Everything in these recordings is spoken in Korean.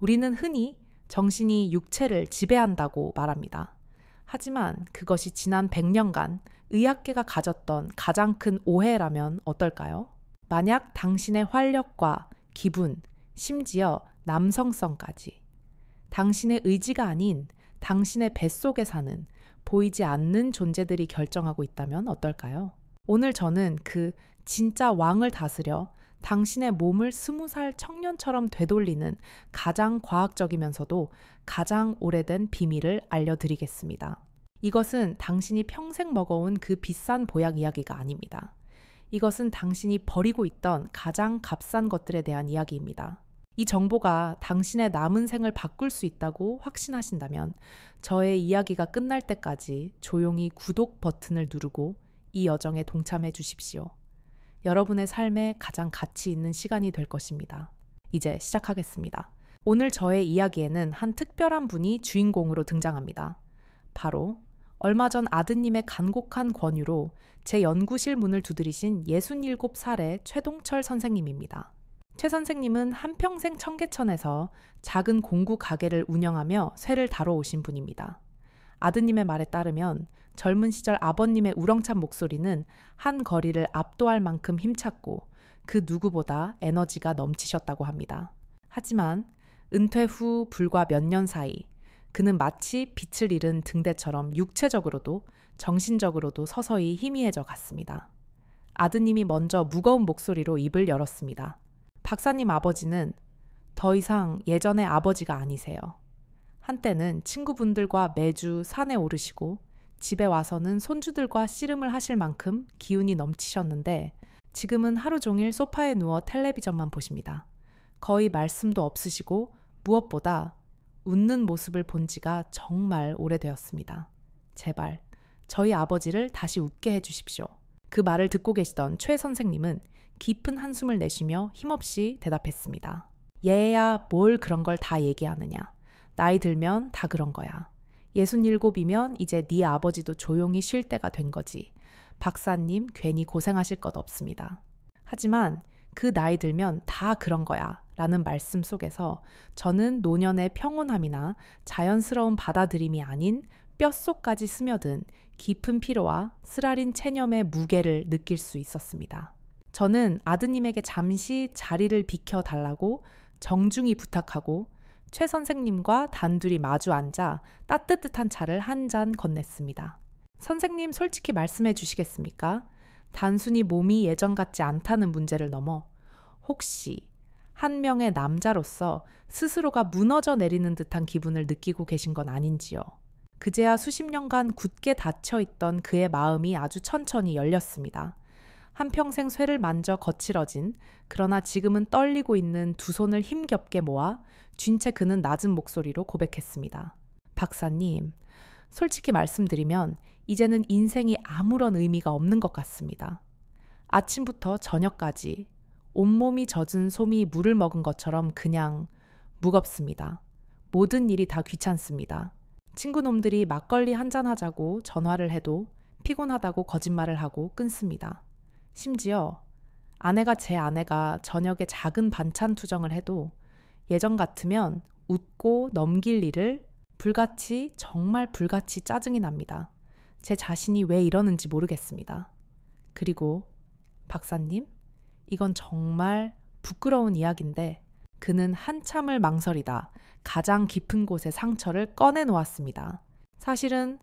우리는 흔히 정신이 육체를 지배한다고 말합니다. 하지만 그것이 지난 100년간 의학계가 가졌던 가장 큰 오해라면 어떨까요? 만약 당신의 활력과 기분, 심지어 남성성까지 당신의 의지가 아닌 당신의 뱃속에 사는 보이지 않는 존재들이 결정하고 있다면 어떨까요? 오늘 저는 그 진짜 왕을 다스려 당신의 몸을 20살 청년처럼 되돌리는 가장 과학적이면서도 가장 오래된 비밀을 알려드리겠습니다. 이것은 당신이 평생 먹어온 그 비싼 보약 이야기가 아닙니다. 이것은 당신이 버리고 있던 가장 값싼 것들에 대한 이야기입니다. 이 정보가 당신의 남은 생을 바꿀 수 있다고 확신하신다면 저의 이야기가 끝날 때까지 조용히 구독 버튼을 누르고 이 여정에 동참해 주십시오. 여러분의 삶에 가장 가치 있는 시간이 될 것입니다. 이제 시작하겠습니다. 오늘 저의 이야기에는 한 특별한 분이 주인공으로 등장합니다. 바로 얼마 전 아드님의 간곡한 권유로 제 연구실 문을 두드리신 67살의 최동철 선생님입니다. 최 선생님은 한평생 청계천에서 작은 공구 가게를 운영하며 쇠를 다뤄오신 분입니다. 아드님의 말에 따르면 젊은 시절 아버님의 우렁찬 목소리는 한 거리를 압도할 만큼 힘찼고 그 누구보다 에너지가 넘치셨다고 합니다. 하지만 은퇴 후 불과 몇 년 사이 그는 마치 빛을 잃은 등대처럼 육체적으로도 정신적으로도 서서히 희미해져 갔습니다. 아드님이 먼저 무거운 목소리로 입을 열었습니다. 박사님 아버지는 더 이상 예전의 아버지가 아니세요. 한때는 친구분들과 매주 산에 오르시고 집에 와서는 손주들과 씨름을 하실 만큼 기운이 넘치셨는데 지금은 하루 종일 소파에 누워 텔레비전만 보십니다. 거의 말씀도 없으시고 무엇보다 웃는 모습을 본 지가 정말 오래되었습니다. 제발 저희 아버지를 다시 웃게 해주십시오. 그 말을 듣고 계시던 최 선생님은 깊은 한숨을 내쉬며 힘없이 대답했습니다. 얘야 뭘 그런 걸 다 얘기하느냐. 나이 들면 다 그런 거야. 67이면 이제 네 아버지도 조용히 쉴 때가 된 거지. 박사님 괜히 고생하실 것 없습니다. 하지만 그 나이 들면 다 그런 거야 라는 말씀 속에서 저는 노년의 평온함이나 자연스러운 받아들임이 아닌 뼛속까지 스며든 깊은 피로와 쓰라린 체념의 무게를 느낄 수 있었습니다. 저는 아드님에게 잠시 자리를 비켜달라고 정중히 부탁하고 최 선생님과 단둘이 마주 앉아 따뜻한 차를 한 잔 건넸습니다. 선생님 솔직히 말씀해 주시겠습니까? 단순히 몸이 예전 같지 않다는 문제를 넘어 혹시 한 명의 남자로서 스스로가 무너져 내리는 듯한 기분을 느끼고 계신 건 아닌지요? 그제야 수십 년간 굳게 닫혀있던 그의 마음이 아주 천천히 열렸습니다. 한평생 쇠를 만져 거칠어진 그러나 지금은 떨리고 있는 두 손을 힘겹게 모아 쥔 채 그는 낮은 목소리로 고백했습니다. 박사님, 솔직히 말씀드리면 이제는 인생이 아무런 의미가 없는 것 같습니다. 아침부터 저녁까지 온몸이 젖은 솜이 물을 먹은 것처럼 그냥 무겁습니다. 모든 일이 다 귀찮습니다. 친구놈들이 막걸리 한잔 하자고 전화를 해도 피곤하다고 거짓말을 하고 끊습니다. 심지어 제 아내가 저녁에 작은 반찬 투정을 해도 예전 같으면 웃고 넘길 일을 정말 불같이 짜증이 납니다. 제 자신이 왜 이러는지 모르겠습니다. 그리고 박사님, 이건 정말 부끄러운 이야기인데 그는 한참을 망설이다 가장 깊은 곳의 상처를 꺼내놓았습니다. 사실은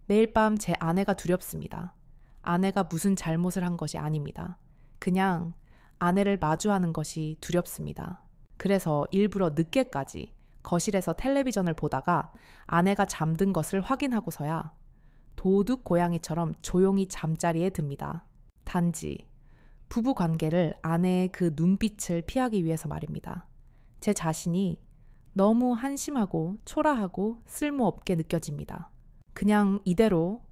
매일 밤 제 아내가 두렵습니다. 아내가 무슨 잘못을 한 것이 아닙니다. 그냥 아내를 마주하는 것이 두렵습니다. 그래서 일부러 늦게까지 거실에서 텔레비전을 보다가 아내가 잠든 것을 확인하고서야 도둑 고양이처럼 조용히 잠자리에 듭니다. 단지 부부 관계를 아내의 그 눈빛을 피하기 위해서 말입니다. 제 자신이 너무 한심하고 초라하고 쓸모없게 느껴집니다. 그냥 이대로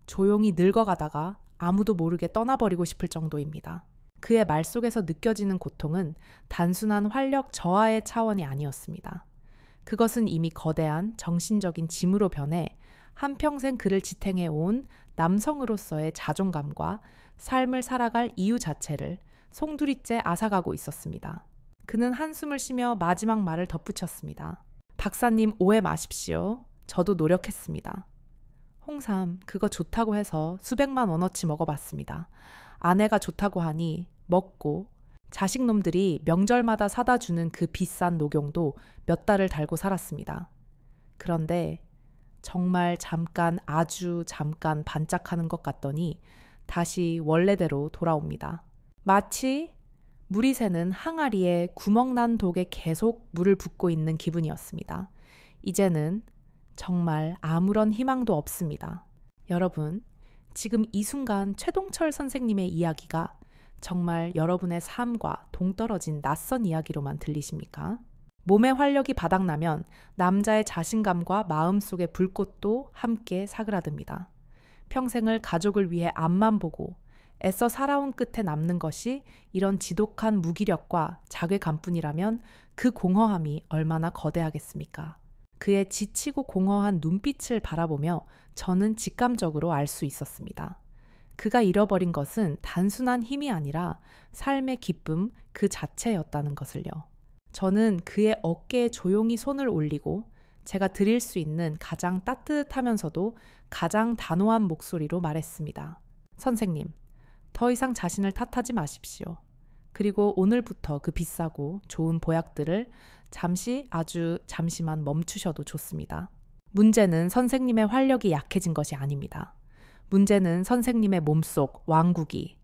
조용히 늙어가다가 아무도 모르게 떠나버리고 싶을 정도입니다. 그의 말 속에서 느껴지는 고통은 단순한 활력 저하의 차원이 아니었습니다. 그것은 이미 거대한 정신적인 짐으로 변해 한평생 그를 지탱해온 남성으로서의 자존감과 삶을 살아갈 이유 자체를 송두리째 앗아가고 있었습니다. 그는 한숨을 쉬며 마지막 말을 덧붙였습니다. 박사님 오해 마십시오. 저도 노력했습니다. 홍삼, 그거 좋다고 해서 수백만 원어치 먹어봤습니다. 아내가 좋다고 하니 먹고 자식놈들이 명절마다 사다 주는 그 비싼 녹용도 몇 달을 달고 살았습니다. 그런데 정말 잠깐 아주 잠깐 반짝하는 것 같더니 다시 원래대로 돌아옵니다. 마치 물이 새는 항아리에 구멍난 독에 계속 물을 붓고 있는 기분이었습니다. 이제는 정말 아무런 희망도 없습니다. 여러분, 지금 이 순간 최동철 선생님의 이야기가 정말 여러분의 삶과 동떨어진 낯선 이야기로만 들리십니까? 몸의 활력이 바닥나면 남자의 자신감과 마음속의 불꽃도 함께 사그라듭니다. 평생을 가족을 위해 앞만 보고 애써 살아온 끝에 남는 것이 이런 지독한 무기력과 자괴감뿐이라면 그 공허함이 얼마나 거대하겠습니까? 그의 지치고 공허한 눈빛을 바라보며 저는 직감적으로 알 수 있었습니다. 그가 잃어버린 것은 단순한 힘이 아니라 삶의 기쁨 그 자체였다는 것을요. 저는 그의 어깨에 조용히 손을 올리고 제가 드릴 수 있는 가장 따뜻하면서도 가장 단호한 목소리로 말했습니다. 선생님, 더 이상 자신을 탓하지 마십시오. 그리고 오늘부터 그 비싸고 좋은 보약들을 아주 잠시만 멈추셔도 좋습니다. 문제는 선생님의 활력이 약해진 것이 아닙니다. 문제는 선생님의 몸속 왕국이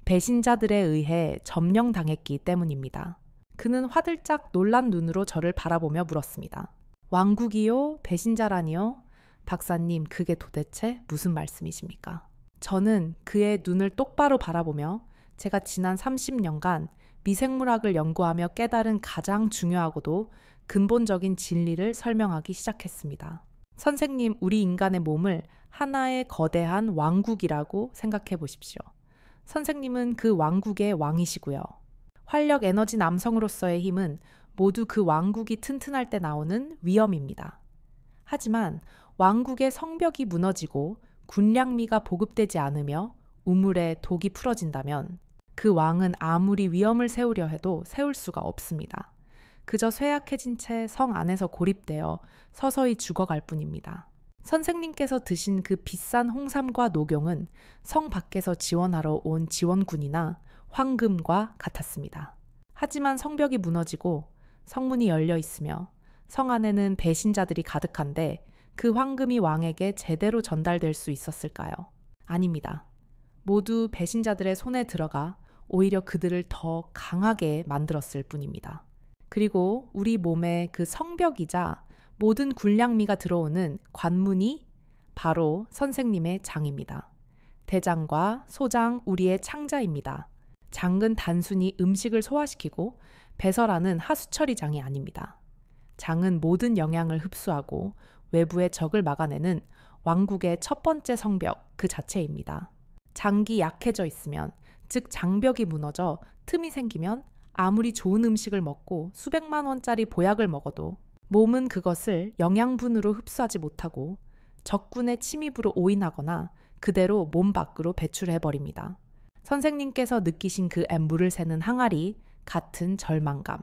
배신자들에 의해 점령당했기 때문입니다. 그는 화들짝 놀란 눈으로 저를 바라보며 물었습니다. 왕국이요? 배신자라니요? 박사님, 그게 도대체 무슨 말씀이십니까? 저는 그의 눈을 똑바로 바라보며 제가 지난 30년간 미생물학을 연구하며 깨달은 가장 중요하고도 근본적인 진리를 설명하기 시작했습니다. 선생님, 우리 인간의 몸을 하나의 거대한 왕국이라고 생각해 보십시오. 선생님은 그 왕국의 왕이시고요. 활력 에너지 남성으로서의 힘은 모두 그 왕국이 튼튼할 때 나오는 위엄입니다. 하지만 왕국의 성벽이 무너지고 군량미가 보급되지 않으며 우물에 독이 풀어진다면 그 왕은 아무리 위엄을 세우려 해도 세울 수가 없습니다. 그저 쇠약해진 채 성 안에서 고립되어 서서히 죽어갈 뿐입니다. 선생님께서 드신 그 비싼 홍삼과 녹용은 성 밖에서 지원하러 온 지원군이나 황금과 같았습니다. 하지만 성벽이 무너지고 성문이 열려 있으며 성 안에는 배신자들이 가득한데 그 황금이 왕에게 제대로 전달될 수 있었을까요? 아닙니다. 모두 배신자들의 손에 들어가 오히려 그들을 더 강하게 만들었을 뿐입니다. 그리고 우리 몸의 그 성벽이자 모든 군량미가 들어오는 관문이 바로 선생님의 장입니다. 대장과 소장 우리의 창자입니다. 장은 단순히 음식을 소화시키고 배설하는 하수처리 장이 아닙니다. 장은 모든 영양을 흡수하고 외부의 적을 막아내는 왕국의 첫 번째 성벽 그 자체입니다. 장기 약해져 있으면, 즉 장벽이 무너져 틈이 생기면 아무리 좋은 음식을 먹고 수백만 원짜리 보약을 먹어도 몸은 그것을 영양분으로 흡수하지 못하고 적군의 침입으로 오인하거나 그대로 몸 밖으로 배출해버립니다. 선생님께서 느끼신 그 물을 새는 항아리 같은 절망감,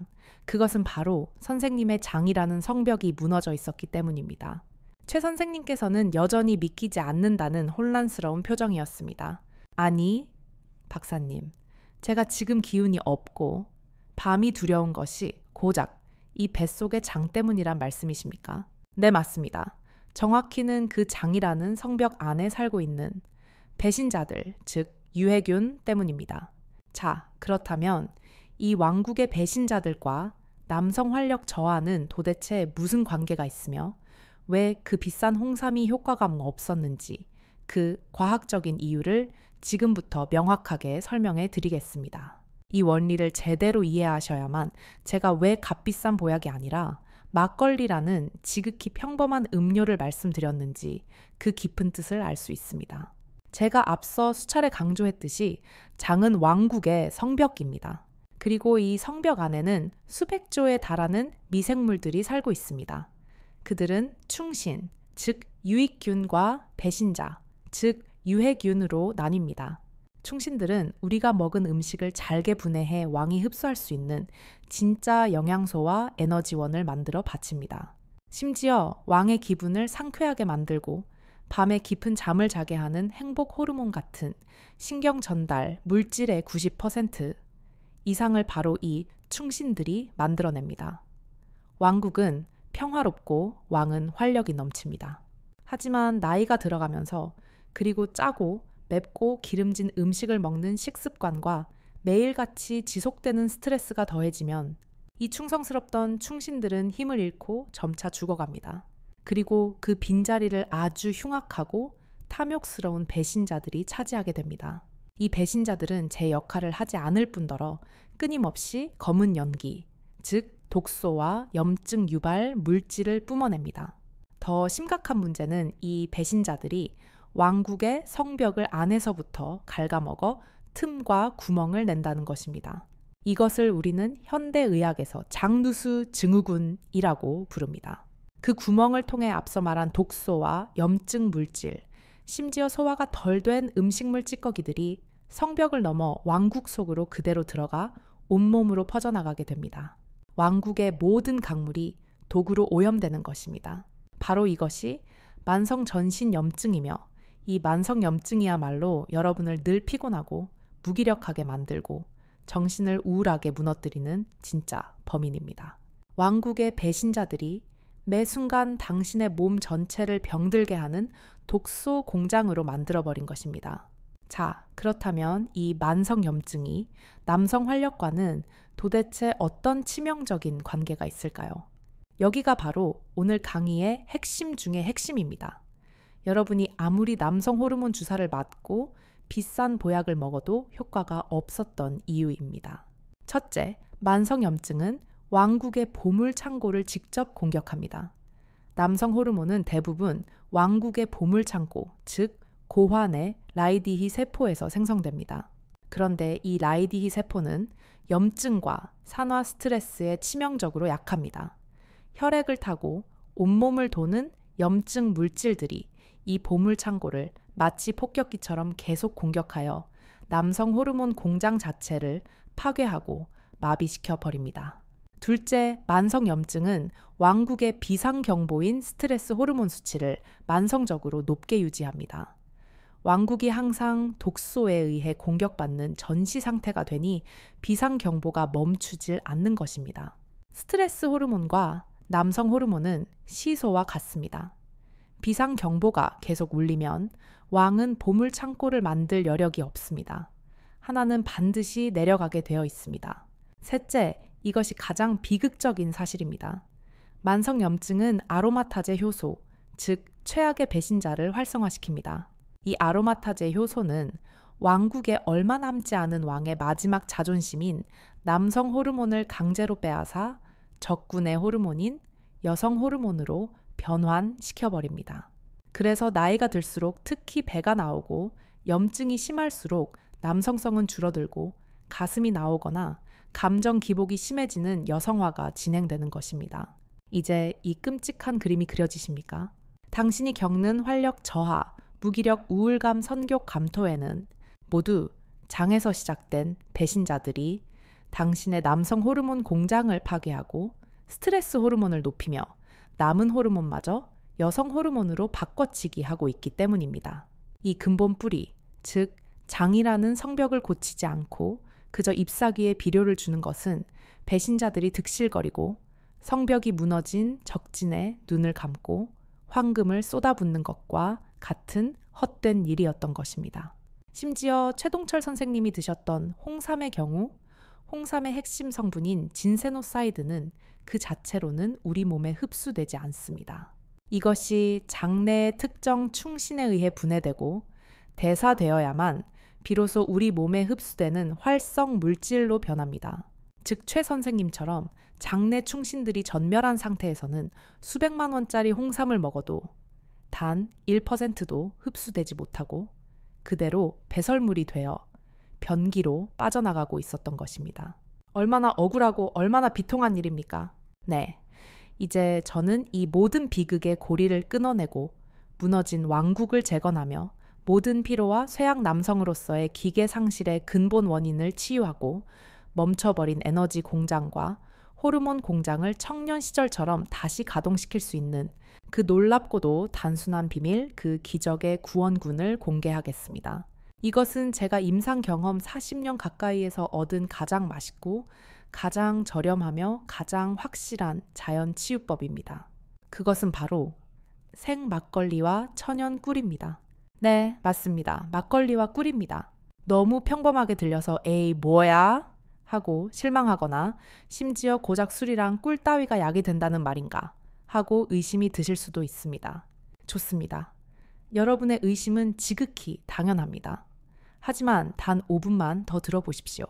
그것은 바로 선생님의 장이라는 성벽이 무너져 있었기 때문입니다. 최 선생님께서는 여전히 믿기지 않는다는 혼란스러운 표정이었습니다. 아니, 박사님, 제가 지금 기운이 없고 밤이 두려운 것이 고작 이 뱃속의 장 때문이란 말씀이십니까? 네, 맞습니다. 정확히는 그 장이라는 성벽 안에 살고 있는 배신자들, 즉 유해균 때문입니다. 자, 그렇다면 이 왕국의 배신자들과 남성 활력 저하는 도대체 무슨 관계가 있으며 왜 그 비싼 홍삼이 효과가 없었는지 그 과학적인 이유를 지금부터 명확하게 설명해 드리겠습니다. 이 원리를 제대로 이해하셔야만 제가 왜 값비싼 보약이 아니라 막걸리라는 지극히 평범한 음료를 말씀드렸는지 그 깊은 뜻을 알 수 있습니다. 제가 앞서 수차례 강조했듯이 장은 왕국의 성벽입니다. 그리고 이 성벽 안에는 수백 조에 달하는 미생물들이 살고 있습니다. 그들은 충신, 즉 유익균과 배신자, 즉 유해균으로 나뉩니다. 충신들은 우리가 먹은 음식을 잘게 분해해 왕이 흡수할 수 있는 진짜 영양소와 에너지원을 만들어 바칩니다. 심지어 왕의 기분을 상쾌하게 만들고 밤에 깊은 잠을 자게 하는 행복 호르몬 같은 신경 전달 물질의 90% 이상을 바로 이 충신들이 만들어냅니다. 왕국은 평화롭고 왕은 활력이 넘칩니다. 하지만 나이가 들어가면서 그리고 짜고 맵고 기름진 음식을 먹는 식습관과 매일같이 지속되는 스트레스가 더해지면 이 충성스럽던 충신들은 힘을 잃고 점차 죽어갑니다. 그리고 그 빈자리를 아주 흉악하고 탐욕스러운 배신자들이 차지하게 됩니다. 이 배신자들은 제 역할을 하지 않을 뿐더러 끊임없이 검은 연기, 즉 독소와 염증 유발 물질을 뿜어냅니다. 더 심각한 문제는 이 배신자들이 왕국의 성벽을 안에서부터 갉아먹어 틈과 구멍을 낸다는 것입니다. 이것을 우리는 현대의학에서 장누수 증후군이라고 부릅니다. 그 구멍을 통해 앞서 말한 독소와 염증 물질, 심지어 소화가 덜 된 음식물 찌꺼기들이 성벽을 넘어 왕국 속으로 그대로 들어가 온몸으로 퍼져나가게 됩니다. 왕국의 모든 강물이 독으로 오염되는 것입니다. 바로 이것이 만성전신염증이며 이 만성염증이야말로 여러분을 늘 피곤하고 무기력하게 만들고 정신을 우울하게 무너뜨리는 진짜 범인입니다. 왕국의 배신자들이 매 순간 당신의 몸 전체를 병들게 하는 독소 공장으로 만들어버린 것입니다. 자, 그렇다면 이 만성염증이 남성 활력과는 도대체 어떤 치명적인 관계가 있을까요? 여기가 바로 오늘 강의의 핵심 중의 핵심입니다. 여러분이 아무리 남성 호르몬 주사를 맞고 비싼 보약을 먹어도 효과가 없었던 이유입니다. 첫째, 만성염증은 왕국의 보물 창고를 직접 공격합니다. 남성 호르몬은 대부분 왕국의 보물 창고, 즉 고환의 라이디히 세포에서 생성됩니다. 그런데 이 라이디히 세포는 염증과 산화 스트레스에 치명적으로 약합니다. 혈액을 타고 온몸을 도는 염증 물질들이 이 보물 창고를 마치 폭격기처럼 계속 공격하여 남성 호르몬 공장 자체를 파괴하고 마비시켜 버립니다. 둘째, 만성염증은 왕국의 비상경보인 스트레스 호르몬 수치를 만성적으로 높게 유지합니다. 왕국이 항상 독소에 의해 공격받는 전시 상태가 되니 비상경보가 멈추질 않는 것입니다. 스트레스 호르몬과 남성 호르몬은 시소와 같습니다. 비상경보가 계속 울리면 왕은 보물 창고를 만들 여력이 없습니다. 하나는 반드시 내려가게 되어 있습니다. 셋째, 이것이 가장 비극적인 사실입니다. 만성염증은 아로마타제 효소, 즉 최악의 배신자를 활성화시킵니다. 이 아로마타제 효소는 왕국에 얼마 남지 않은 왕의 마지막 자존심인 남성 호르몬을 강제로 빼앗아 적군의 호르몬인 여성 호르몬으로 변환시켜버립니다. 그래서 나이가 들수록 특히 배가 나오고 염증이 심할수록 남성성은 줄어들고 가슴이 나오거나 감정 기복이 심해지는 여성화가 진행되는 것입니다. 이제 이 끔찍한 그림이 그려지십니까? 당신이 겪는 활력 저하, 무기력, 우울감, 선교, 감토에는 모두 장에서 시작된 배신자들이 당신의 남성 호르몬 공장을 파괴하고 스트레스 호르몬을 높이며 남은 호르몬마저 여성 호르몬으로 바꿔치기 하고 있기 때문입니다. 이 근본 뿌리, 즉 장이라는 성벽을 고치지 않고 그저 잎사귀에 비료를 주는 것은 배신자들이 득실거리고 성벽이 무너진 적진에 눈을 감고 황금을 쏟아붓는 것과 같은 헛된 일이었던 것입니다. 심지어 최동철 선생님이 드셨던 홍삼의 경우 홍삼의 핵심 성분인 진세노사이드는 그 자체로는 우리 몸에 흡수되지 않습니다. 이것이 장내의 특정 충신에 의해 분해되고 대사되어야만 비로소 우리 몸에 흡수되는 활성 물질로 변합니다. 즉 최 선생님처럼 장내 충신들이 전멸한 상태에서는 수백만 원짜리 홍삼을 먹어도 단 1%도 흡수되지 못하고 그대로 배설물이 되어 변기로 빠져나가고 있었던 것입니다. 얼마나 억울하고 얼마나 비통한 일입니까? 네, 이제 저는 이 모든 비극의 고리를 끊어내고 무너진 왕국을 재건하며 모든 피로와 쇠약 남성으로서의 기계 상실의 근본 원인을 치유하고 멈춰버린 에너지 공장과 호르몬 공장을 청년 시절처럼 다시 가동시킬 수 있는 그 놀랍고도 단순한 비밀, 그 기적의 구원군을 공개하겠습니다. 이것은 제가 임상 경험 40년 가까이에서 얻은 가장 맛있고 가장 저렴하며 가장 확실한 자연 치유법입니다. 그것은 바로 생막걸리와 천연 꿀입니다. 네, 맞습니다. 막걸리와 꿀입니다. 너무 평범하게 들려서 에이 뭐야? 하고 실망하거나 심지어 고작 술이랑 꿀 따위가 약이 된다는 말인가 하고 의심이 드실 수도 있습니다. 좋습니다. 여러분의 의심은 지극히 당연합니다. 하지만 단 5분만 더 들어보십시오.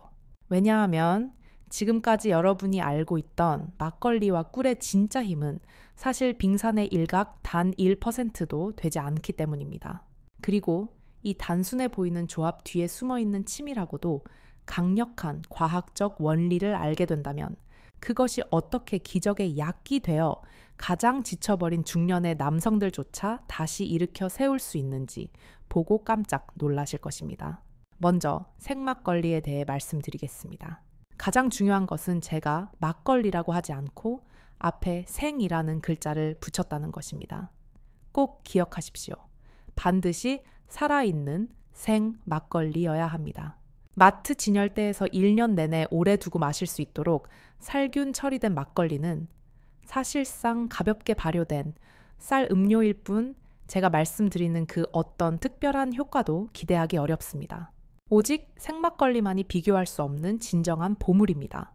왜냐하면 지금까지 여러분이 알고 있던 막걸리와 꿀의 진짜 힘은 사실 빙산의 일각 단 1%도 되지 않기 때문입니다. 그리고 이 단순해 보이는 조합 뒤에 숨어있는 치밀하고도 강력한 과학적 원리를 알게 된다면 그것이 어떻게 기적의 약이 되어 가장 지쳐버린 중년의 남성들조차 다시 일으켜 세울 수 있는지 보고 깜짝 놀라실 것입니다. 먼저 생막걸리에 대해 말씀드리겠습니다. 가장 중요한 것은 제가 막걸리라고 하지 않고 앞에 생이라는 글자를 붙였다는 것입니다. 꼭 기억하십시오. 반드시 살아있는 생 막걸리여야 합니다. 마트 진열대에서 1년 내내 오래 두고 마실 수 있도록 살균 처리된 막걸리는 사실상 가볍게 발효된 쌀 음료일 뿐 제가 말씀드리는 그 어떤 특별한 효과도 기대하기 어렵습니다. 오직 생막걸리만이 비교할 수 없는 진정한 보물입니다.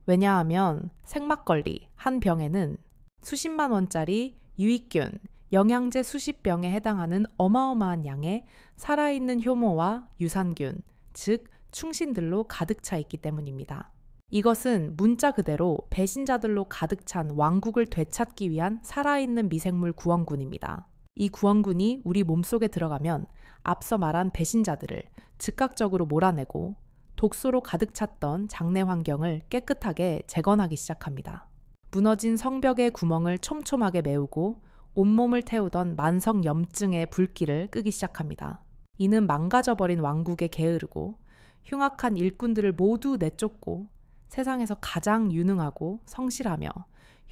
왜냐하면 생막걸리 한 병에는 수십만 원짜리 유익균, 영양제 수십 병에 해당하는 어마어마한 양의 살아있는 효모와 유산균, 즉 충신들로 가득 차 있기 때문입니다. 이것은 문자 그대로 배신자들로 가득 찬 왕국을 되찾기 위한 살아있는 미생물 구원군입니다. 이 구원군이 우리 몸속에 들어가면 앞서 말한 배신자들을 즉각적으로 몰아내고 독소로 가득 찼던 장내 환경을 깨끗하게 재건하기 시작합니다. 무너진 성벽의 구멍을 촘촘하게 메우고 온몸을 태우던 만성 염증의 불길을 끄기 시작합니다. 이는 망가져버린 왕국에 게으르고 흉악한 일꾼들을 모두 내쫓고 세상에서 가장 유능하고 성실하며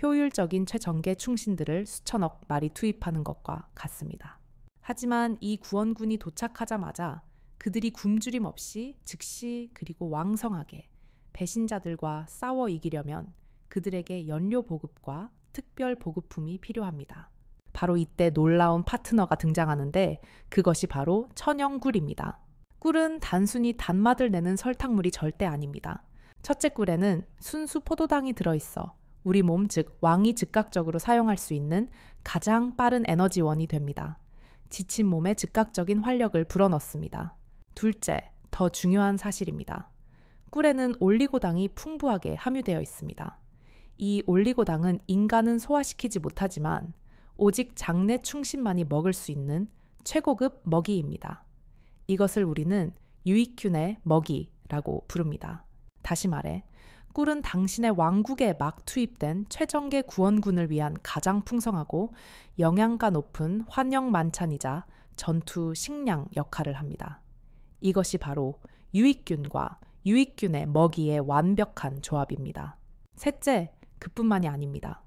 효율적인 최정계 충신들을 수천억 마리 투입하는 것과 같습니다. 하지만 이 구원군이 도착하자마자 그들이 굶주림 없이 즉시 그리고 왕성하게 배신자들과 싸워 이기려면 그들에게 연료 보급과 특별 보급품이 필요합니다. 바로 이때 놀라운 파트너가 등장하는데 그것이 바로 천연꿀입니다. 꿀은 단순히 단맛을 내는 설탕물이 절대 아닙니다. 첫째 꿀에는 순수 포도당이 들어있어 우리 몸 즉 왕이 즉각적으로 사용할 수 있는 가장 빠른 에너지원이 됩니다. 지친 몸에 즉각적인 활력을 불어넣습니다. 둘째, 더 중요한 사실입니다. 꿀에는 올리고당이 풍부하게 함유되어 있습니다. 이 올리고당은 인간은 소화시키지 못하지만 오직 장내 충신만이 먹을 수 있는 최고급 먹이입니다. 이것을 우리는 유익균의 먹이라고 부릅니다. 다시 말해, 꿀은 당신의 왕국에 막 투입된 최정계 구원군을 위한 가장 풍성하고 영양가 높은 환영 만찬이자 전투 식량 역할을 합니다. 이것이 바로 유익균과 유익균의 먹이의 완벽한 조합입니다. 셋째, 그뿐만이 아닙니다.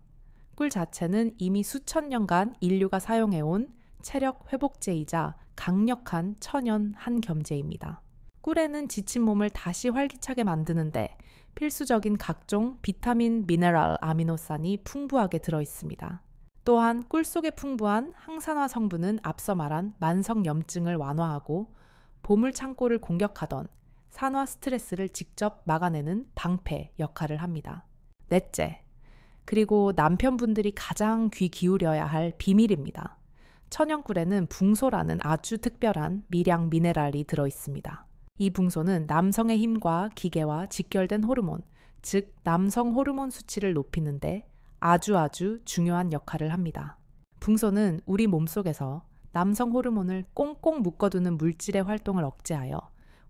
꿀 자체는 이미 수천 년간 인류가 사용해온 체력 회복제이자 강력한 천연 한겸제입니다. 꿀에는 지친 몸을 다시 활기차게 만드는데 필수적인 각종 비타민, 미네랄, 아미노산이 풍부하게 들어있습니다. 또한 꿀 속에 풍부한 항산화 성분은 앞서 말한 만성 염증을 완화하고 보물 창고를 공격하던 산화 스트레스를 직접 막아내는 방패 역할을 합니다. 넷째, 그리고 남편분들이 가장 귀 기울여야 할 비밀입니다. 천연꿀에는 붕소라는 아주 특별한 미량 미네랄이 들어있습니다. 이 붕소는 남성의 힘과 기계와 직결된 호르몬, 즉 남성 호르몬 수치를 높이는데 아주 중요한 역할을 합니다. 붕소는 우리 몸속에서 남성 호르몬을 꽁꽁 묶어두는 물질의 활동을 억제하여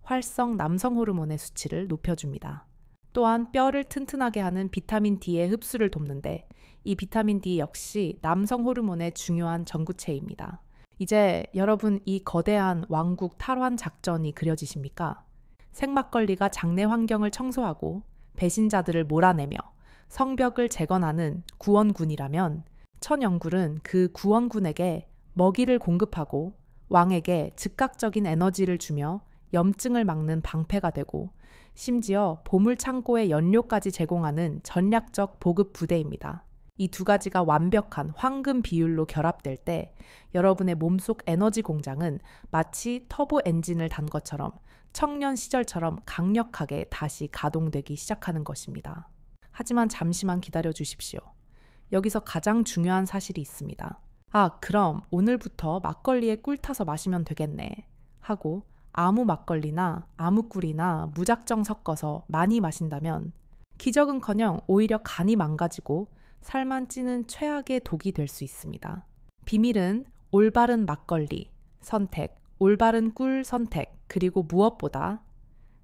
활성 남성 호르몬의 수치를 높여줍니다. 또한 뼈를 튼튼하게 하는 비타민 D의 흡수를 돕는데 이 비타민 D 역시 남성 호르몬의 중요한 전구체입니다. 이제 여러분 이 거대한 왕국 탈환 작전이 그려지십니까? 생막걸리가 장내 환경을 청소하고 배신자들을 몰아내며 성벽을 재건하는 구원군이라면 천영굴은 그 구원군에게 먹이를 공급하고 왕에게 즉각적인 에너지를 주며 염증을 막는 방패가 되고 심지어 보물창고의 연료까지 제공하는 전략적 보급 부대입니다. 이 두 가지가 완벽한 황금 비율로 결합될 때 여러분의 몸속 에너지 공장은 마치 터보 엔진을 단 것처럼 청년 시절처럼 강력하게 다시 가동되기 시작하는 것입니다. 하지만 잠시만 기다려 주십시오. 여기서 가장 중요한 사실이 있습니다. 그럼 오늘부터 막걸리에 꿀 타서 마시면 되겠네 하고 아무 막걸리나 아무 꿀이나 무작정 섞어서 많이 마신다면 기적은커녕 오히려 간이 망가지고 살만 찌는 최악의 독이 될 수 있습니다. 비밀은 올바른 막걸리 선택, 올바른 꿀 선택, 그리고 무엇보다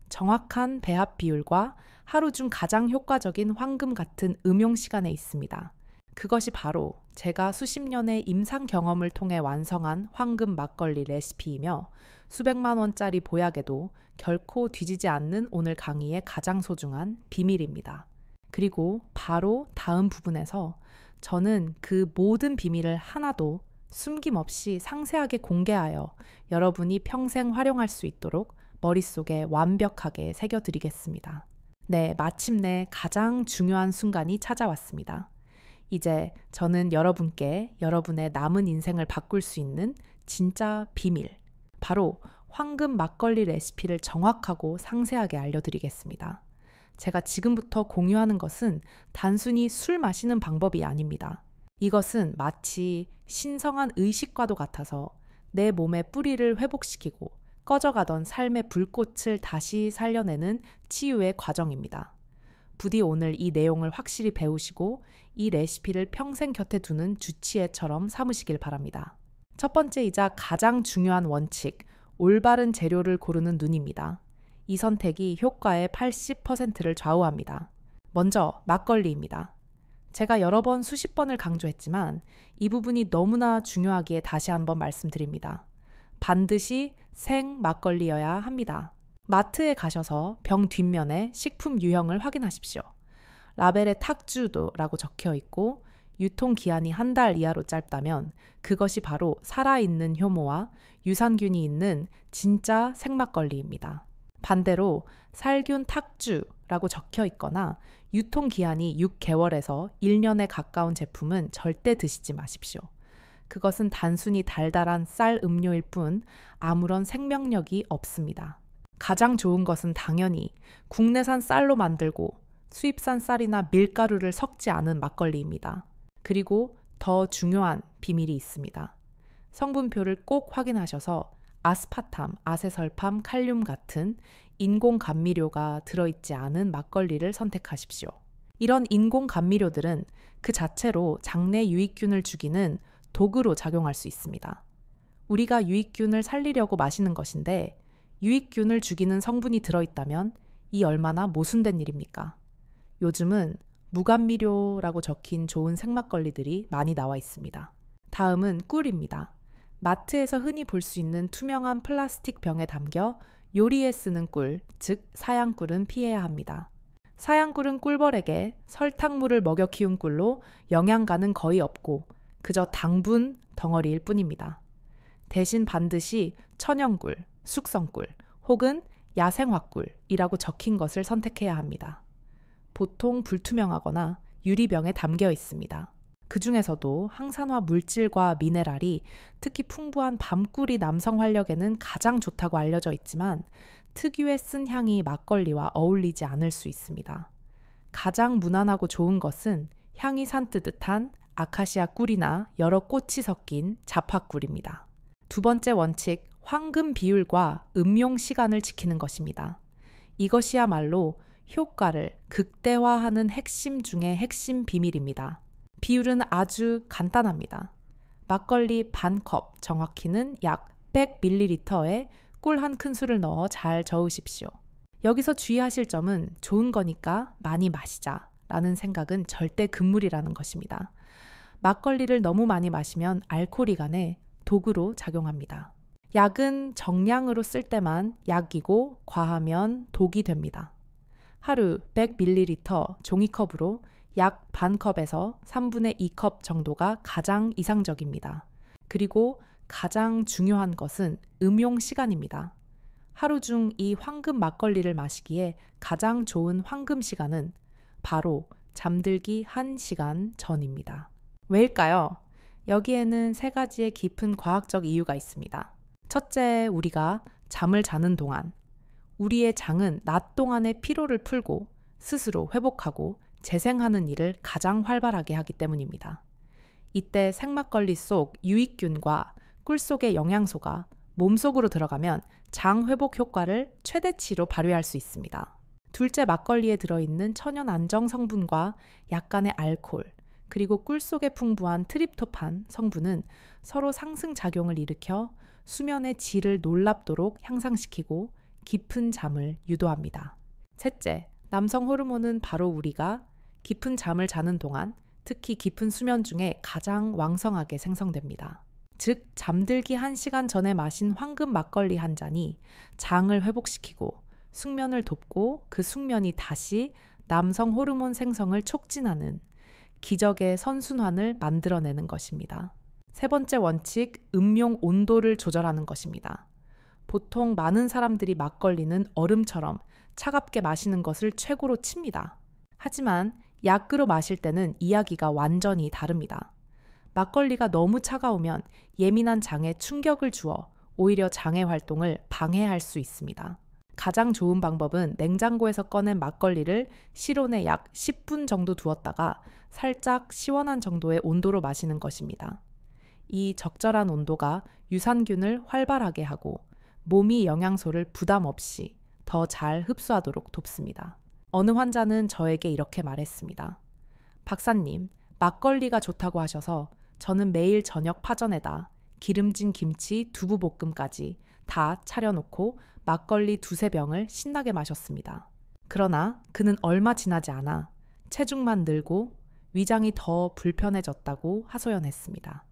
정확한 배합 비율과 하루 중 가장 효과적인 황금 같은 음용 시간에 있습니다. 그것이 바로 제가 수십 년의 임상 경험을 통해 완성한 황금 막걸리 레시피이며 수백만 원짜리 보약에도 결코 뒤지지 않는 오늘 강의의 가장 소중한 비밀입니다. 그리고 바로 다음 부분에서 저는 그 모든 비밀을 하나도 숨김없이 상세하게 공개하여 여러분이 평생 활용할 수 있도록 머릿속에 완벽하게 새겨드리겠습니다. 네, 마침내 가장 중요한 순간이 찾아왔습니다. 이제 저는 여러분께 여러분의 남은 인생을 바꿀 수 있는 진짜 비밀, 바로 황금 막걸리 레시피를 정확하고 상세하게 알려드리겠습니다. 제가 지금부터 공유하는 것은 단순히 술 마시는 방법이 아닙니다. 이것은 마치 신성한 의식과도 같아서 내 몸의 뿌리를 회복시키고 꺼져가던 삶의 불꽃을 다시 살려내는 치유의 과정입니다. 부디 오늘 이 내용을 확실히 배우시고 이 레시피를 평생 곁에 두는 주치의처럼 삼으시길 바랍니다. 첫 번째이자 가장 중요한 원칙, 올바른 재료를 고르는 눈입니다. 이 선택이 효과의 80%를 좌우합니다. 먼저 막걸리입니다. 제가 여러 번 수십 번을 강조했지만 이 부분이 너무나 중요하기에 다시 한번 말씀드립니다. 반드시 생 막걸리여야 합니다. 마트에 가셔서 병 뒷면에 식품 유형을 확인하십시오. 라벨에 탁주도라고 적혀 있고 유통기한이 한 달 이하로 짧다면 그것이 바로 살아있는 효모와 유산균이 있는 진짜 생막걸리입니다. 반대로 살균 탁주라고 적혀 있거나 유통기한이 6개월에서 1년에 가까운 제품은 절대 드시지 마십시오. 그것은 단순히 달달한 쌀 음료일 뿐 아무런 생명력이 없습니다. 가장 좋은 것은 당연히 국내산 쌀로 만들고 수입산 쌀이나 밀가루를 섞지 않은 막걸리입니다. 그리고 더 중요한 비밀이 있습니다. 성분표를 꼭 확인하셔서 아스파탐, 아세설팜, 칼륨 같은 인공 감미료가 들어있지 않은 막걸리를 선택하십시오. 이런 인공 감미료들은 그 자체로 장내 유익균을 죽이는 독으로 작용할 수 있습니다. 우리가 유익균을 살리려고 마시는 것인데 유익균을 죽이는 성분이 들어있다면 이 얼마나 모순된 일입니까? 요즘은 무감미료라고 적힌 좋은 생막걸리들이 많이 나와 있습니다. 다음은 꿀입니다. 마트에서 흔히 볼 수 있는 투명한 플라스틱 병에 담겨 요리에 쓰는 꿀, 즉 사양꿀은 피해야 합니다. 사양꿀은 꿀벌에게 설탕물을 먹여 키운 꿀로 영양가는 거의 없고 그저 당분 덩어리일 뿐입니다. 대신 반드시 천연꿀, 숙성꿀 혹은 야생화꿀이라고 적힌 것을 선택해야 합니다. 보통 불투명하거나 유리병에 담겨 있습니다. 그 중에서도 항산화 물질과 미네랄이 특히 풍부한 밤꿀이 남성 활력에는 가장 좋다고 알려져 있지만 특유의 쓴 향이 막걸리와 어울리지 않을 수 있습니다. 가장 무난하고 좋은 것은 향이 산뜻한 아카시아 꿀이나 여러 꽃이 섞인 자파꿀입니다. 두 번째 원칙, 황금 비율과 음용 시간을 지키는 것입니다. 이것이야말로 효과를 극대화하는 핵심 중의 핵심 비밀입니다. 비율은 아주 간단합니다. 막걸리 반컵, 정확히는 약 100ml에 꿀 한 큰술을 넣어 잘 저으십시오. 여기서 주의하실 점은 좋은 거니까 많이 마시자 라는 생각은 절대 금물이라는 것입니다. 막걸리를 너무 많이 마시면 알코올이 간에 도구로 작용합니다. 약은 정량으로 쓸 때만 약이고 과하면 독이 됩니다. 하루 100ml 종이컵으로 약 반컵에서 3분의 2컵 정도가 가장 이상적입니다. 그리고 가장 중요한 것은 음용 시간입니다. 하루 중 이 황금 막걸리를 마시기에 가장 좋은 황금 시간은 바로 잠들기 1시간 전입니다. 왜일까요? 여기에는 3가지의 깊은 과학적 이유가 있습니다. 첫째, 우리가 잠을 자는 동안 우리의 장은 낮 동안의 피로를 풀고 스스로 회복하고 재생하는 일을 가장 활발하게 하기 때문입니다. 이때 생막걸리 속 유익균과 꿀 속의 영양소가 몸속으로 들어가면 장 회복 효과를 최대치로 발휘할 수 있습니다. 둘째, 막걸리에 들어있는 천연 안정 성분과 약간의 알코올, 그리고 꿀 속에 풍부한 트립토판 성분은 서로 상승 작용을 일으켜 수면의 질을 놀랍도록 향상시키고 깊은 잠을 유도합니다. 셋째, 남성 호르몬은 바로 우리가 깊은 잠을 자는 동안, 특히 깊은 수면 중에 가장 왕성하게 생성됩니다. 즉, 잠들기 1시간 전에 마신 황금 막걸리 한 잔이 장을 회복시키고 숙면을 돕고 그 숙면이 다시 남성 호르몬 생성을 촉진하는 기적의 선순환을 만들어내는 것입니다. 세 번째 원칙, 음용 온도를 조절하는 것입니다. 보통 많은 사람들이 막걸리는 얼음처럼 차갑게 마시는 것을 최고로 칩니다. 하지만 약으로 마실 때는 이야기가 완전히 다릅니다. 막걸리가 너무 차가우면 예민한 장에 충격을 주어 오히려 장의 활동을 방해할 수 있습니다. 가장 좋은 방법은 냉장고에서 꺼낸 막걸리를 실온에 약 10분 정도 두었다가 살짝 시원한 정도의 온도로 마시는 것입니다. 이 적절한 온도가 유산균을 활발하게 하고 몸이 영양소를 부담 없이 더 잘 흡수하도록 돕습니다. 어느 환자는 저에게 이렇게 말했습니다. 박사님, 막걸리가 좋다고 하셔서 저는 매일 저녁 파전에다 기름진 김치, 두부볶음까지 다 차려놓고 막걸리 2~3병을 신나게 마셨습니다. 그러나 그는 얼마 지나지 않아 체중만 늘고 위장이 더 불편해졌다고 하소연했습니다.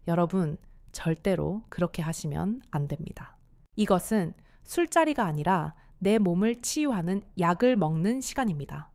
여러분, 절대로 그렇게 하시면 안 됩니다. 이것은 술자리가 아니라 내 몸을 치유하는 약을 먹는 시간입니다.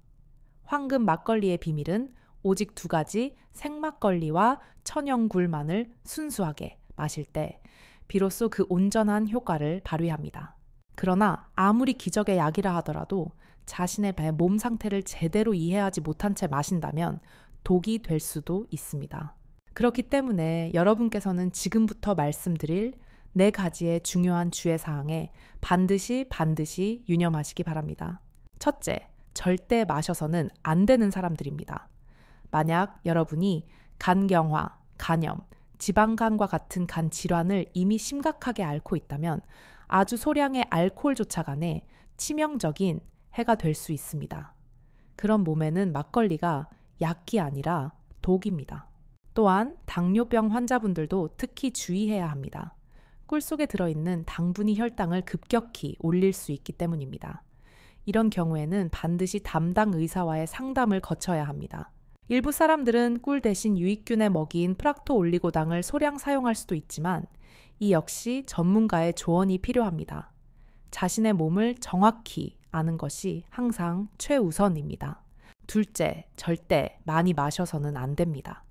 황금 막걸리의 비밀은 오직 2가지 생막걸리와 천연굴만을 순수하게 마실 때 비로소 그 온전한 효과를 발휘합니다. 그러나 아무리 기적의 약이라 하더라도 자신의 몸 상태를 제대로 이해하지 못한 채 마신다면 독이 될 수도 있습니다. 그렇기 때문에 여러분께서는 지금부터 말씀드릴 4가지의 중요한 주의사항에 반드시 유념하시기 바랍니다. 첫째, 절대 마셔서는 안 되는 사람들입니다. 만약 여러분이 간경화, 간염, 지방간과 같은 간 질환을 이미 심각하게 앓고 있다면 아주 소량의 알코올조차 간에 치명적인 해가 될 수 있습니다. 그런 몸에는 막걸리가 약이 아니라 독입니다. 또한 당뇨병 환자분들도 특히 주의해야 합니다. 꿀 속에 들어있는 당분이 혈당을 급격히 올릴 수 있기 때문입니다. 이런 경우에는 반드시 담당 의사와의 상담을 거쳐야 합니다. 일부 사람들은 꿀 대신 유익균의 먹이인 프락토올리고당을 소량 사용할 수도 있지만 이 역시 전문가의 조언이 필요합니다. 자신의 몸을 정확히 아는 것이 항상 최우선입니다. 둘째, 절대 많이 마셔서는 안 됩니다.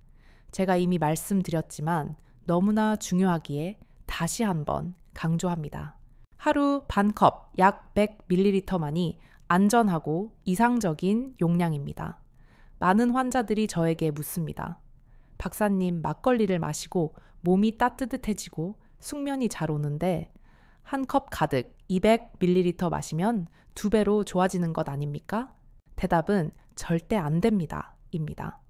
제가 이미 말씀드렸지만 너무나 중요하기에 다시 한번 강조합니다. 하루 반컵 약 100ml만이 안전하고 이상적인 용량입니다. 많은 환자들이 저에게 묻습니다. 박사님, 막걸리를 마시고 몸이 따뜻해지고 숙면이 잘 오는데 한 컵 가득 200ml 마시면 2배로 좋아지는 것 아닙니까? 대답은 절대 안 됩니다. 입니다.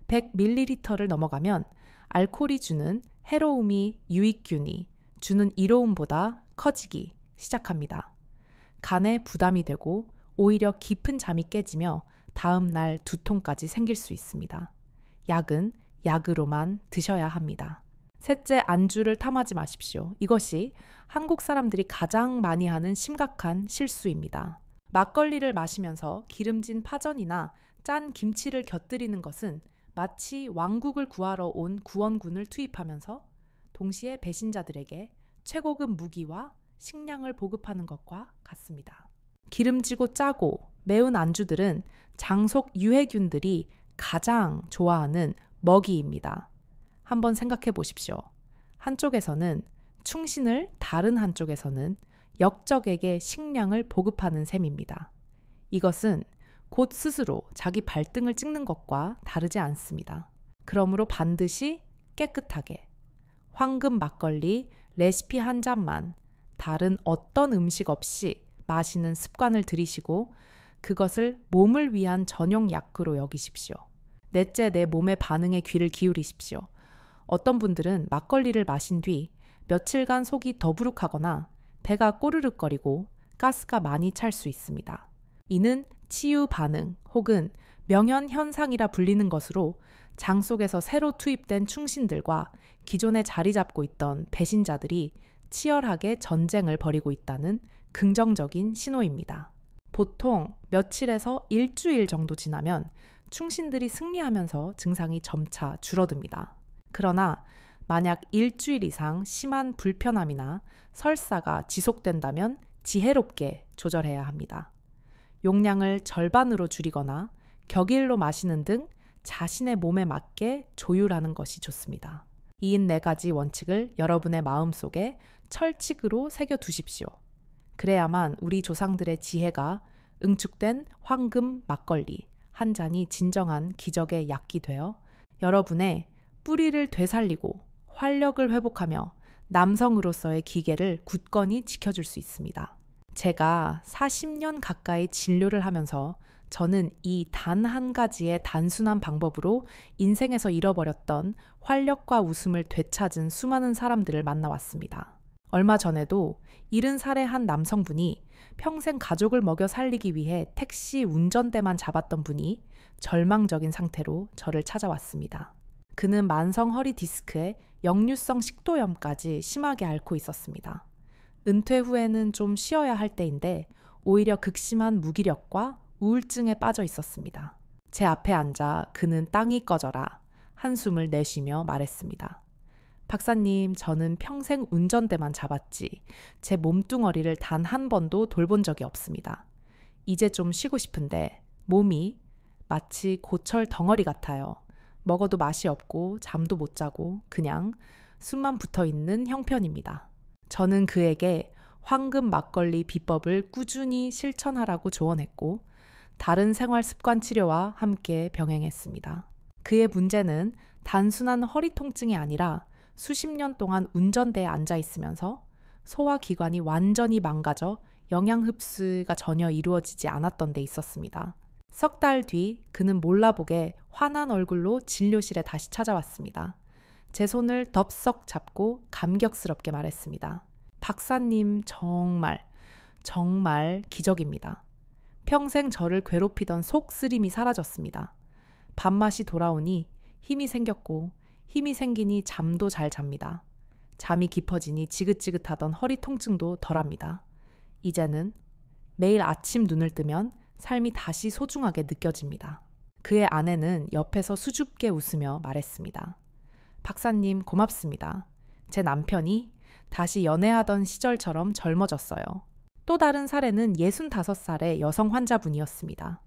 100ml를 넘어가면 알코올이 주는 해로움이 유익균이 주는 이로움보다 커지기 시작합니다. 간에 부담이 되고 오히려 깊은 잠이 깨지며 다음 날 두통까지 생길 수 있습니다. 약은 약으로만 드셔야 합니다. 셋째, 안주를 탐하지 마십시오. 이것이 한국 사람들이 가장 많이 하는 심각한 실수입니다. 막걸리를 마시면서 기름진 파전이나 짠 김치를 곁들이는 것은 마치 왕국을 구하러 온 구원군을 투입하면서 동시에 배신자들에게 최고급 무기와 식량을 보급하는 것과 같습니다. 기름지고 짜고 매운 안주들은 장속 유해균들이 가장 좋아하는 먹이입니다. 한번 생각해 보십시오. 한쪽에서는 충신을, 다른 한쪽에서는 역적에게 식량을 보급하는 셈입니다. 이것은 곧 스스로 자기 발등을 찍는 것과 다르지 않습니다. 그러므로 반드시 깨끗하게 황금 막걸리 레시피 한 잔만 다른 어떤 음식 없이 마시는 습관을 들이시고 그것을 몸을 위한 전용 약으로 여기십시오. 넷째, 내 몸의 반응에 귀를 기울이십시오. 어떤 분들은 막걸리를 마신 뒤 며칠간 속이 더부룩하거나 배가 꼬르륵거리고 가스가 많이 찰 수 있습니다. 이는 치유 반응 혹은 명현 현상이라 불리는 것으로 장 속에서 새로 투입된 충신들과 기존에 자리 잡고 있던 배신자들이 치열하게 전쟁을 벌이고 있다는 긍정적인 신호입니다. 보통 며칠에서 일주일 정도 지나면 충신들이 승리하면서 증상이 점차 줄어듭니다. 그러나 만약 일주일 이상 심한 불편함이나 설사가 지속된다면 지혜롭게 조절해야 합니다. 용량을 절반으로 줄이거나 격일로 마시는 등 자신의 몸에 맞게 조율하는 것이 좋습니다. 이인 4가지 원칙을 여러분의 마음속에 철칙으로 새겨두십시오. 그래야만 우리 조상들의 지혜가 응축된 황금 막걸리 한 잔이 진정한 기적의 약이 되어 여러분의 뿌리를 되살리고 활력을 회복하며 남성으로서의 기계를 굳건히 지켜줄 수 있습니다. 제가 40년 가까이 진료를 하면서 저는 이 단 한 가지의 단순한 방법으로 인생에서 잃어버렸던 활력과 웃음을 되찾은 수많은 사람들을 만나왔습니다. 얼마 전에도 70살의 한 남성분이 평생 가족을 먹여 살리기 위해 택시 운전대만 잡았던 분이 절망적인 상태로 저를 찾아왔습니다. 그는 만성 허리 디스크에 역류성 식도염까지 심하게 앓고 있었습니다. 은퇴 후에는 좀 쉬어야 할 때인데 오히려 극심한 무기력과 우울증에 빠져 있었습니다. 제 앞에 앉아 그는 땅이 꺼져라 한숨을 내쉬며 말했습니다. 박사님, 저는 평생 운전대만 잡았지 제 몸뚱어리를 단 한 번도 돌본 적이 없습니다. 이제 좀 쉬고 싶은데 몸이 마치 고철 덩어리 같아요. 먹어도 맛이 없고 잠도 못 자고 그냥 숨만 붙어 있는 형편입니다. 저는 그에게 황금 막걸리 비법을 꾸준히 실천하라고 조언했고 다른 생활 습관 치료와 함께 병행했습니다. 그의 문제는 단순한 허리 통증이 아니라 수십 년 동안 운전대에 앉아 있으면서 소화기관이 완전히 망가져 영양 흡수가 전혀 이루어지지 않았던 데 있었습니다. 석 달 뒤 그는 몰라보게 환한 얼굴로 진료실에 다시 찾아왔습니다. 제 손을 덥석 잡고 감격스럽게 말했습니다. 박사님, 정말 기적입니다. 평생 저를 괴롭히던 속쓰림이 사라졌습니다. 밥맛이 돌아오니 힘이 생겼고 힘이 생기니 잠도 잘 잡니다. 잠이 깊어지니 지긋지긋하던 허리 통증도 덜합니다. 이제는 매일 아침 눈을 뜨면 삶이 다시 소중하게 느껴집니다. 그의 아내는 옆에서 수줍게 웃으며 말했습니다. 박사님, 고맙습니다. 제 남편이 다시 연애하던 시절처럼 젊어졌어요. 또 다른 사례는 65살의 여성 환자분이었습니다.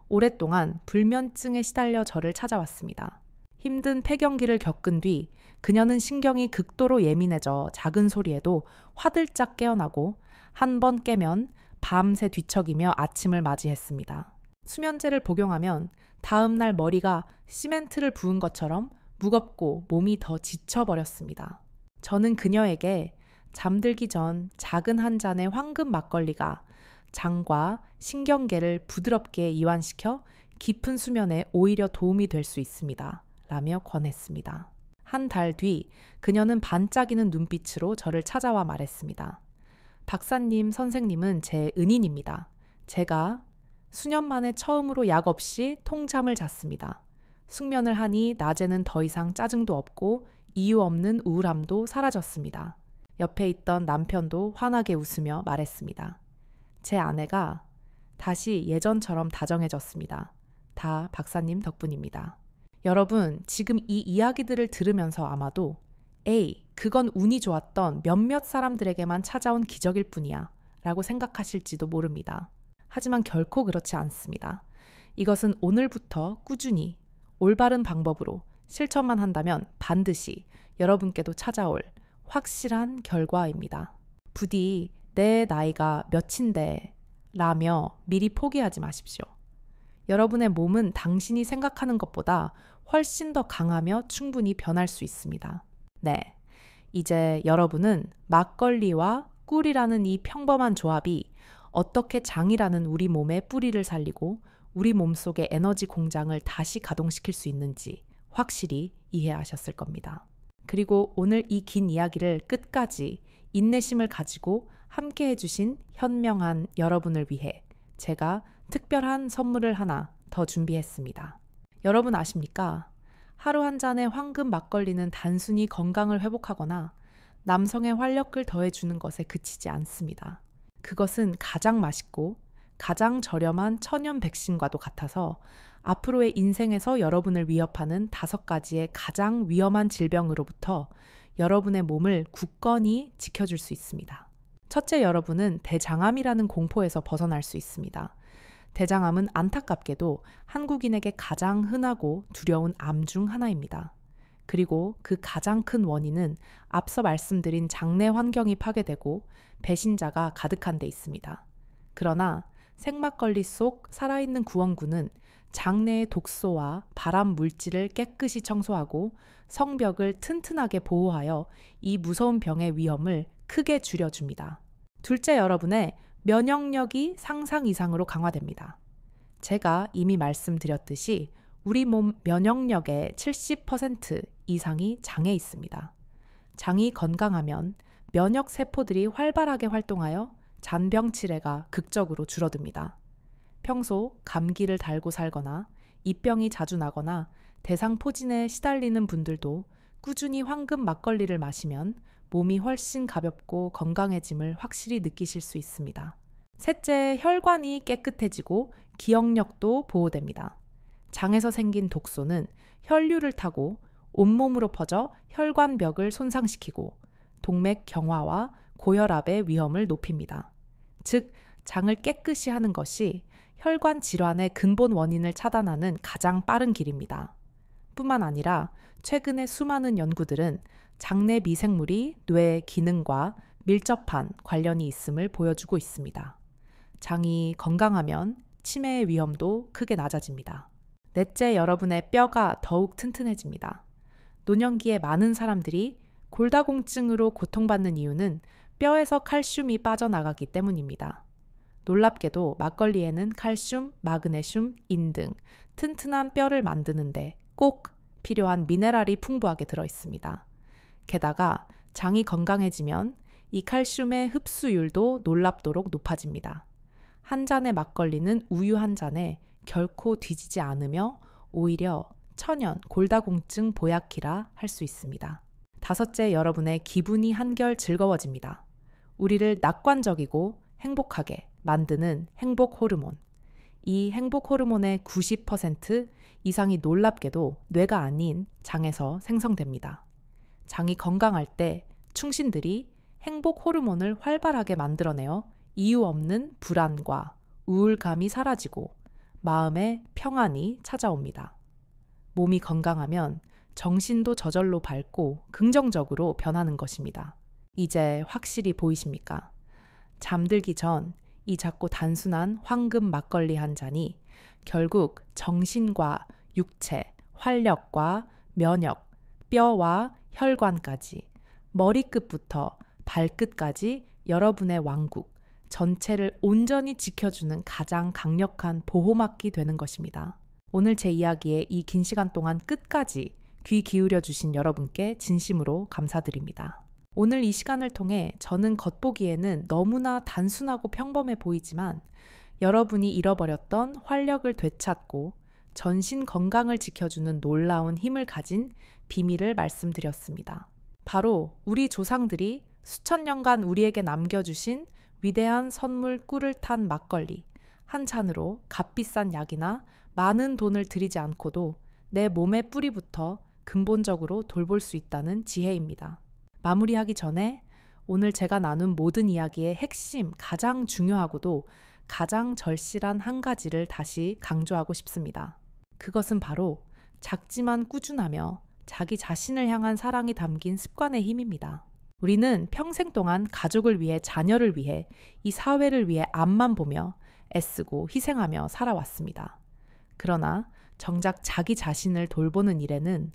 오랫동안 불면증에 시달려 저를 찾아왔습니다. 힘든 폐경기를 겪은 뒤 그녀는 신경이 극도로 예민해져 작은 소리에도 화들짝 깨어나고 한 번 깨면 밤새 뒤척이며 아침을 맞이했습니다. 수면제를 복용하면 다음 날 머리가 시멘트를 부은 것처럼 무겁고 몸이 더 지쳐버렸습니다. 저는 그녀에게 잠들기 전 작은 한 잔의 황금 막걸리가 장과 신경계를 부드럽게 이완시켜 깊은 수면에 오히려 도움이 될 수 있습니다. 라며 권했습니다. 한 달 뒤 그녀는 반짝이는 눈빛으로 저를 찾아와 말했습니다. 박사님, 선생님은 제 은인입니다. 제가 수년 만에 처음으로 약 없이 통잠을 잤습니다. 숙면을 하니 낮에는 더 이상 짜증도 없고 이유 없는 우울함도 사라졌습니다. 옆에 있던 남편도 환하게 웃으며 말했습니다. 제 아내가 다시 예전처럼 다정해졌습니다. 다 박사님 덕분입니다. 여러분, 지금 이 이야기들을 들으면서 아마도 에이, 그건 운이 좋았던 몇몇 사람들에게만 찾아온 기적일 뿐이야 라고 생각하실지도 모릅니다. 하지만 결코 그렇지 않습니다. 이것은 오늘부터 꾸준히 올바른 방법으로 실천만 한다면 반드시 여러분께도 찾아올 확실한 결과입니다. 부디 내 나이가 몇인데 라며 미리 포기하지 마십시오. 여러분의 몸은 당신이 생각하는 것보다 훨씬 더 강하며 충분히 변할 수 있습니다. 네, 이제 여러분은 막걸리와 꿀이라는 이 평범한 조합이 어떻게 장이라는 우리 몸의 뿌리를 살리고 우리 몸속의 에너지 공장을 다시 가동시킬 수 있는지 확실히 이해하셨을 겁니다. 그리고 오늘 이 긴 이야기를 끝까지 인내심을 가지고 함께 해주신 현명한 여러분을 위해 제가 특별한 선물을 하나 더 준비했습니다. 여러분 아십니까? 하루 한 잔의 황금 막걸리는 단순히 건강을 회복하거나 남성의 활력을 더해주는 것에 그치지 않습니다. 그것은 가장 맛있고 가장 저렴한 천연 백신과도 같아서 앞으로의 인생에서 여러분을 위협하는 5가지의 가장 위험한 질병으로부터 여러분의 몸을 굳건히 지켜줄 수 있습니다. 첫째, 여러분은 대장암이라는 공포에서 벗어날 수 있습니다. 대장암은 안타깝게도 한국인에게 가장 흔하고 두려운 암 중 하나입니다. 그리고 그 가장 큰 원인은 앞서 말씀드린 장내 환경이 파괴되고 배신자가 가득한 데 있습니다. 그러나 생막걸리 속 살아있는 구원군은 장내의 독소와 발암 물질을 깨끗이 청소하고 성벽을 튼튼하게 보호하여 이 무서운 병의 위험을 크게 줄여줍니다. 둘째, 여러분의 면역력이 상상 이상으로 강화됩니다. 제가 이미 말씀드렸듯이 우리 몸 면역력의 70% 이상이 장에 있습니다. 장이 건강하면 면역 세포들이 활발하게 활동하여 잔병 치레가 극적으로 줄어듭니다. 평소 감기를 달고 살거나 입병이 자주 나거나 대상포진에 시달리는 분들도 꾸준히 황금 막걸리를 마시면 몸이 훨씬 가볍고 건강해짐을 확실히 느끼실 수 있습니다. 셋째, 혈관이 깨끗해지고 기억력도 보호됩니다. 장에서 생긴 독소는 혈류를 타고 온몸으로 퍼져 혈관벽을 손상시키고 동맥 경화와 고혈압의 위험을 높입니다. 즉, 장을 깨끗이 하는 것이 혈관 질환의 근본 원인을 차단하는 가장 빠른 길입니다. 뿐만 아니라 최근의 수많은 연구들은 장내 미생물이 뇌의 기능과 밀접한 관련이 있음을 보여주고 있습니다. 장이 건강하면 치매의 위험도 크게 낮아집니다. 넷째, 여러분의 뼈가 더욱 튼튼해집니다. 노년기에 많은 사람들이 골다공증으로 고통받는 이유는 뼈에서 칼슘이 빠져나가기 때문입니다. 놀랍게도 막걸리에는 칼슘, 마그네슘, 인 등 튼튼한 뼈를 만드는데 꼭 필요한 미네랄이 풍부하게 들어있습니다. 게다가 장이 건강해지면 이 칼슘의 흡수율도 놀랍도록 높아집니다. 한 잔의 막걸리는 우유 한 잔에 결코 뒤지지 않으며 오히려 천연 골다공증 보약이라 할 수 있습니다. 다섯째, 여러분의 기분이 한결 즐거워집니다. 우리를 낙관적이고 행복하게 만드는 행복 호르몬. 이 행복 호르몬의 90% 이상이 놀랍게도 뇌가 아닌 장에서 생성됩니다. 장이 건강할 때 충신들이 행복 호르몬을 활발하게 만들어내어 이유 없는 불안과 우울감이 사라지고 마음의 평안이 찾아옵니다. 몸이 건강하면 정신도 저절로 밝고 긍정적으로 변하는 것입니다. 이제 확실히 보이십니까? 잠들기 전 이 작고 단순한 황금 막걸리 한 잔이 결국 정신과 육체, 활력과 면역, 뼈와 혈관까지 머리끝부터 발끝까지 여러분의 왕국 전체를 온전히 지켜주는 가장 강력한 보호막이 되는 것입니다. 오늘 제 이야기에 이 긴 시간 동안 끝까지 귀 기울여 주신 여러분께 진심으로 감사드립니다. 오늘 이 시간을 통해 저는 겉보기에는 너무나 단순하고 평범해 보이지만 여러분이 잃어버렸던 활력을 되찾고 전신 건강을 지켜주는 놀라운 힘을 가진 비밀을 말씀드렸습니다. 바로 우리 조상들이 수천 년간 우리에게 남겨주신 위대한 선물 꿀을 탄 막걸리 한 잔으로 값비싼 약이나 많은 돈을 들이지 않고도 내 몸의 뿌리부터 근본적으로 돌볼 수 있다는 지혜입니다. 마무리하기 전에 오늘 제가 나눈 모든 이야기의 핵심, 가장 중요하고도 가장 절실한 한 가지를 다시 강조하고 싶습니다. 그것은 바로 작지만 꾸준하며 자기 자신을 향한 사랑이 담긴 습관의 힘입니다. 우리는 평생 동안 가족을 위해, 자녀를 위해, 이 사회를 위해 앞만 보며 애쓰고 희생하며 살아왔습니다. 그러나 정작 자기 자신을 돌보는 일에는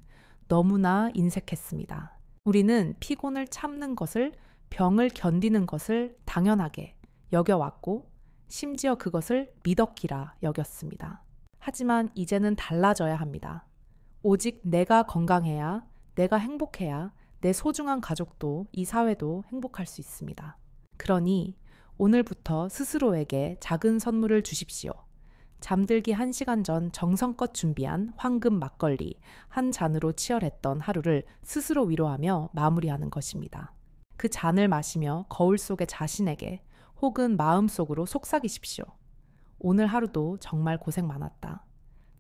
너무나 인색했습니다. 우리는 피곤을 참는 것을, 병을 견디는 것을 당연하게 여겨왔고 심지어 그것을 미덕기라 여겼습니다. 하지만 이제는 달라져야 합니다. 오직 내가 건강해야, 내가 행복해야 내 소중한 가족도 이 사회도 행복할 수 있습니다. 그러니 오늘부터 스스로에게 작은 선물을 주십시오. 잠들기 1시간 전 정성껏 준비한 황금 막걸리 한 잔으로 치열했던 하루를 스스로 위로하며 마무리하는 것입니다. 그 잔을 마시며 거울 속의 자신에게 혹은 마음속으로 속삭이십시오. 오늘 하루도 정말 고생 많았다.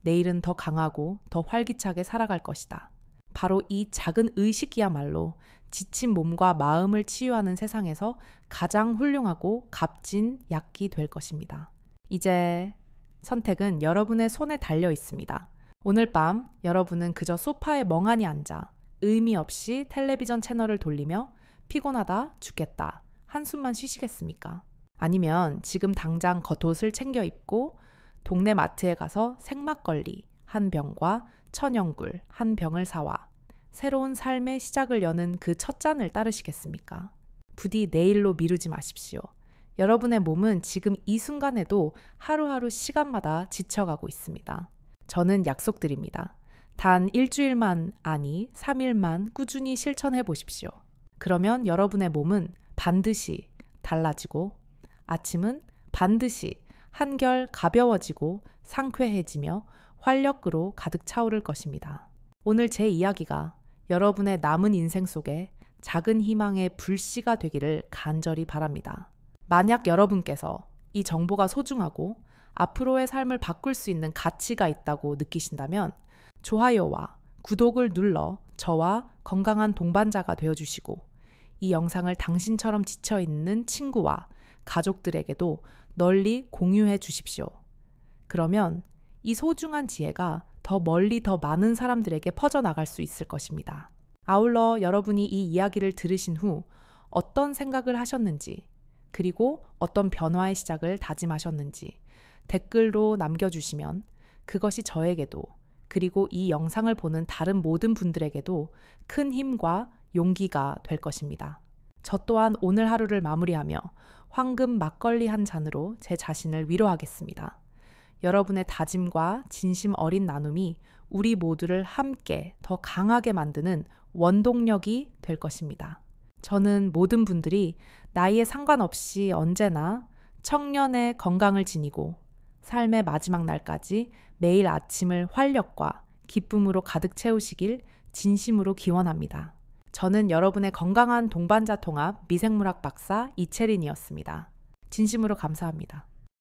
내일은 더 강하고 더 활기차게 살아갈 것이다. 바로 이 작은 의식이야말로 지친 몸과 마음을 치유하는 세상에서 가장 훌륭하고 값진 약이 될 것입니다. 이제 선택은 여러분의 손에 달려 있습니다. 오늘 밤 여러분은 그저 소파에 멍하니 앉아 의미 없이 텔레비전 채널을 돌리며 피곤하다 죽겠다 한숨만 쉬시겠습니까? 아니면 지금 당장 겉옷을 챙겨 입고 동네 마트에 가서 생막걸리 한 병과 천연굴 한 병을 사와 새로운 삶의 시작을 여는 그 첫 잔을 따르시겠습니까? 부디 내일로 미루지 마십시오. 여러분의 몸은 지금 이 순간에도 하루하루 시간마다 지쳐가고 있습니다. 저는 약속드립니다. 단 일주일만, 아니 3일만 꾸준히 실천해 보십시오. 그러면 여러분의 몸은 반드시 달라지고 아침은 반드시 한결 가벼워지고 상쾌해지며 활력으로 가득 차오를 것입니다. 오늘 제 이야기가 여러분의 남은 인생 속에 작은 희망의 불씨가 되기를 간절히 바랍니다. 만약 여러분께서 이 정보가 소중하고 앞으로의 삶을 바꿀 수 있는 가치가 있다고 느끼신다면 좋아요와 구독을 눌러 저와 건강한 동반자가 되어주시고 이 영상을 당신처럼 지쳐있는 친구와 가족들에게도 널리 공유해 주십시오. 그러면 이 소중한 지혜가 더 멀리 더 많은 사람들에게 퍼져나갈 수 있을 것입니다. 아울러 여러분이 이 이야기를 들으신 후 어떤 생각을 하셨는지 그리고 어떤 변화의 시작을 다짐하셨는지 댓글로 남겨주시면 그것이 저에게도 그리고 이 영상을 보는 다른 모든 분들에게도 큰 힘과 용기가 될 것입니다. 저 또한 오늘 하루를 마무리하며 황금 막걸리 한 잔으로 제 자신을 위로하겠습니다. 여러분의 다짐과 진심 어린 나눔이 우리 모두를 함께 더 강하게 만드는 원동력이 될 것입니다. 저는 모든 분들이 나이에 상관없이 언제나 청년의 건강을 지니고 삶의 마지막 날까지 매일 아침을 활력과 기쁨으로 가득 채우시길 진심으로 기원합니다. 저는 여러분의 건강한 동반자 통합 미생물학 박사 이채린이었습니다. 진심으로 감사합니다.